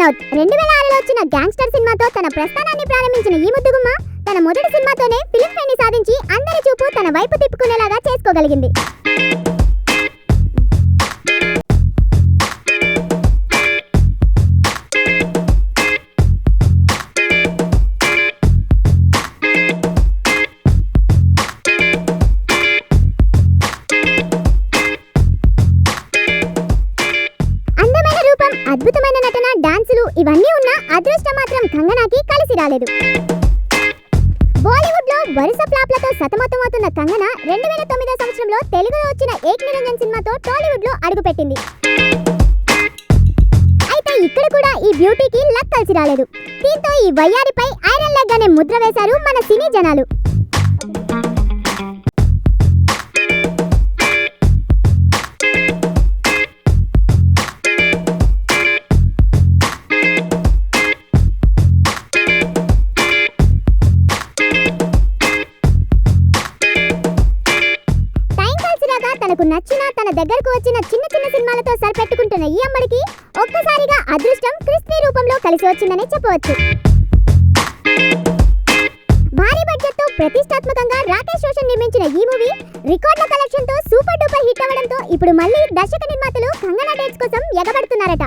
రనౌత్ 2006లో వచ్చిన గ్యాంగ్స్టర్ సినిమాతో తన ప్రస్థానాన్ని ప్రారంభించిన ఈ ముద్దుగుమ్మ తన మొదటి సినిమాతోనే ఫిల్మ్ ఫేర్ని సాధించి అందరి చూపు తన వైపు తిప్పుకునేలాగా చేసుకోగలిగింది. అద్భుతమైన నటన, డాన్సులు ఇవన్నీ ఉన్న అదృష్టం మాత్రం కంగనాకి కలిసి రాలేదు. బాలీవుడ్ లో వరుస ఫ్లాప్లతో సతమతమవుతున్న కంగన 2009 సంవత్సరంలో తెలుగులో వచ్చిన ఏక్ నిరంజన్ సినిమాతో టాలీవుడ్ లో అడుగుపెట్టింది. అయితే ఇక్కడ కూడా ఈ బ్యూటీకి లక్ కలిసి రాలేదు. దీంతో ఈ వయ్యారిపై ఐరన్ లెగ్ అనే ముద్ర వేశారు మన సినీ జనాలు. తనకు నచ్చిన తన దగ్గరకు వచ్చిన చిన్న చిన్న సినిమాలతో సరిపెట్టుకుంటున్న ఈ అమ్మడికి ఒక్కసారిగా అదృష్టం క్రిస్పీ రూపంలో కలిసి వచ్చిందని చెప్పవచ్చు. భారీ బడ్జెట్ తో ప్రతిష్టాత్మకంగా రాకేష్ రోషన్ నిర్మించిన ఈ మూవీ రికార్డుల కలెక్షన్ తో సూపర్ డూపర్ హిట్ అవ్వడంతో ఇప్పుడు మళ్ళీ దర్శక నిర్మాతలు కంగనా డేట్స్ కోసం ఎగబడుతున్నారట.